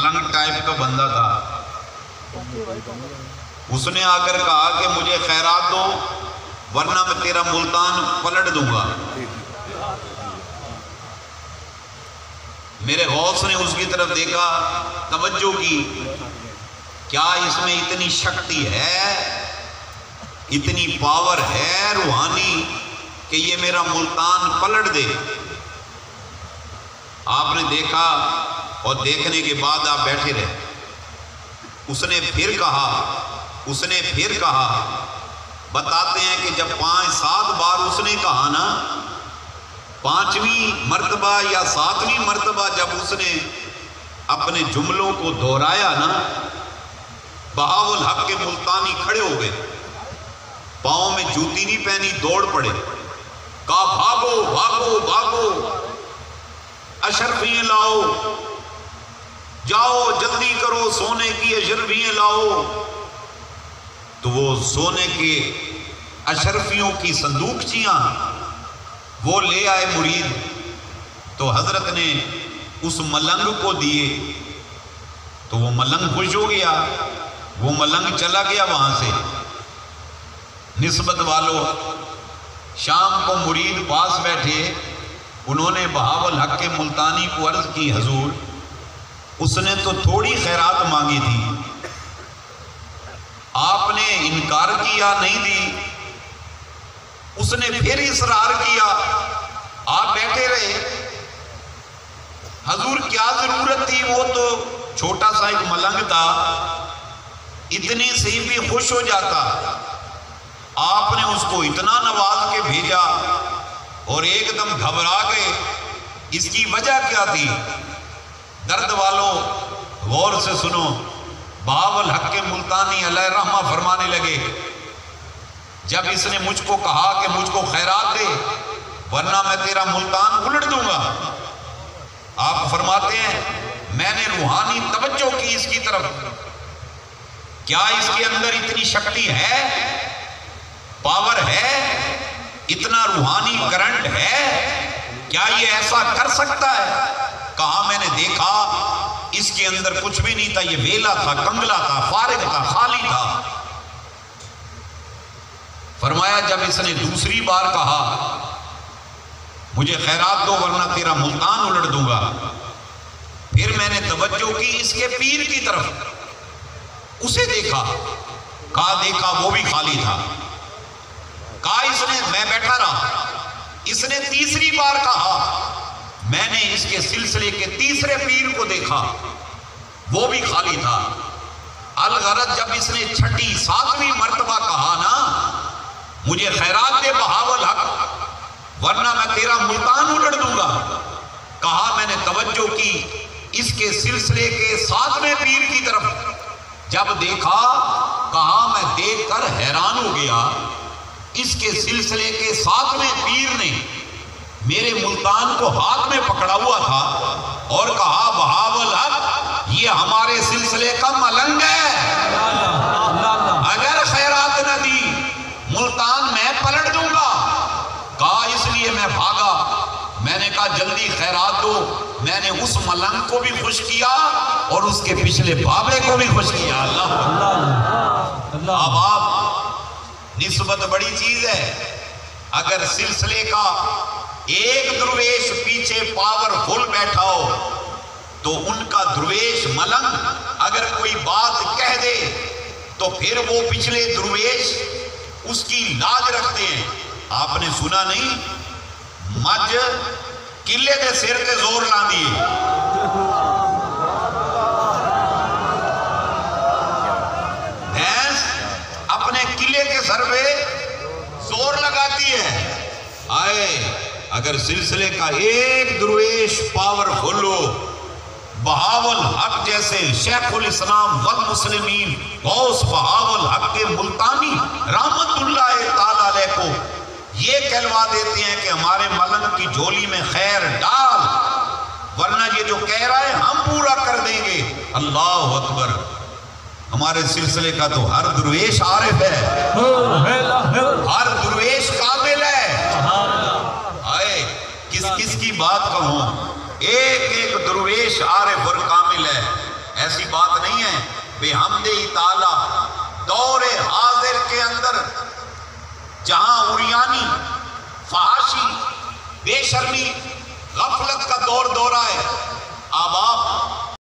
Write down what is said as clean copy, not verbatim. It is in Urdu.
ملنگ ٹائپ کا بندہ تھا. اس نے آ کر کہا کہ مجھے خیرات دو ورنہ میں تیرا ملتان پلٹ دوں گا. میرے غوث نے اس کی طرف دیکھا، توجہ کی، کیا اس میں اتنی شکتی ہے، اتنی پاور ہے روحانی کہ یہ میرا ملتان پلٹ دے. آپ نے دیکھا اور دیکھنے کے بعد آپ بیٹھے رہے. اس نے پھر کہا بتاتے ہیں کہ جب 5-7 بار اس نے کہا نا، 5ویں مرتبہ یا 7ویں مرتبہ جب اس نے اپنے جملوں کو دہرایا نا، بہاو الحق کے ملتانی کھڑے ہو گئے، پاؤں میں جوتی نہیں پہنی، دوڑ پڑے. کہا بھاگو بھاگو بھاگو، اشرفیاں لاؤ، جاؤ جلدی کرو، سونے کی اشرفیاں لاؤ. تو وہ سونے کے اشرفیوں کی صندوقچیاں وہ لے آئے مرید. تو حضرت نے اس ملنگ کو دیے تو وہ ملنگ خوش ہو گیا، وہ ملنگ چلا گیا وہاں سے. نسبت والوں شام کو مرید پاس بیٹھے، انہوں نے بہاو الحق کے ملتانی کو عرض کی حضور اس نے تو تھوڑی خیرات مانگی تھی، آپ نے انکار کیا نہیں دی، اس نے پھر اصرار کیا، آپ بیٹھے رہے. حضور کیا ضرورت تھی، وہ تو چھوٹا سا ایک ملنگ تھا، اتنے سے ہی بھی خوش ہو جاتا. آپ نے اس کو اتنا نواز کے بھیجا اور ایک دم گھبرا گئے. اس کی وجہ کیا تھی؟ درد والوں غور سے سنو. بہاو الحق کے ملتانی علیہ رحمہ فرمانے لگے، جب اس نے مجھ کو کہا کہ مجھ کو خیرات دے ورنہ میں تیرا ملتان الٹ دوں گا، آپ فرماتے ہیں میں نے روحانی توجہ کی اس کی طرف. کیا اس کے اندر اتنی شکتی ہے، پاور ہے، اتنا روحانی کرنٹ ہے، کیا یہ ایسا کر سکتا ہے؟ کہا میں نے دیکھا اس کے اندر کچھ بھی نہیں تھا، یہ ویلا تھا، کنگلا تھا، فارغ تھا، خالی تھا. فرمایا جب اس نے دوسری بار کہا مجھے خیرات دو ورنہ تیرا ملتان الٹ دوں گا، پھر میں نے توجہ کی اس کے پیر کی طرف، اسے دیکھا، کہا دیکھا وہ بھی خالی تھا. کہا اس نے، میں بیٹھا رہا. اس نے تیسری بار کہا، میں نے اس کے سلسلے کے تیسرے پیر کو دیکھا، وہ بھی خالی تھا. الغرض جب اس نے 6ٹی 7ویں مرتبہ کہا نا مجھے خیرات دے بہاو الحق ورنہ میں تیرا ملتان الٹ دوں گا، کہا میں نے توجہ کی اس کے سلسلے کے 7ویں پیر کی طرف. جب دیکھا، کہا میں دیکھ کر حیران ہو گیا، اس کے سلسلے کے 7ویں پیر نے میرے ملتان کو ہاتھ میں پکڑا ہوا تھا اور کہا بہاو الحق یہ ہمارے سلسلے کا ملنگ ہے، اگر خیرات نہ دی ملتان میں پلٹ دوں گا. کہا اس لیے میں بھاگا، میں نے کہا جلدی خیرات دو. میں نے اس ملنگ کو بھی خوش کیا اور اس کے پچھلے بابے کو بھی خوش کیا. اللہ اب آپ، نسبت بڑی چیز ہے. اگر سلسلے کا ایک درویش پیچھے پاور فل بیٹھا ہو تو ان کا درویش ملنگ اگر کوئی بات کہہ دے تو پھر وہ پچھلے درویش اس کی لاج رکھتے ہیں. آپ نے سنا نہیں، مجھ قلعے دے سر تے زور لاندی ہے. بھینس اپنے قلعے کے سر پہ زور لگاتی ہے. آئے اگر سلسلے کا ایک درویش پاور فل ہو، بہاو الحق جیسے شیخ الاسلام والمسلمین غوث بہاو الحق کے ملتانی رحمت اللہ تعالیٰ علیہ کو یہ کہلوا دیتے ہیں کہ ہمارے ملنگ کی جھولی میں خیر ڈال، ورنہ یہ جو کہہ رہا ہے ہم پورا کر دیں گے. اللہ اکبر. ہمارے سلسلے کا تو ہر درویش عارف ہے، ہر درویش قابل ہے. آئے کس کس کی بات کہوں، ایک ایک درویش عارف اور کامل ہے. ایسی بات نہیں ہے بے حمدِ تعالیٰ دور حاضر کے اندر جہاں عریانی، فحاشی، بے شرمی، غفلت کا دور ہے، آباب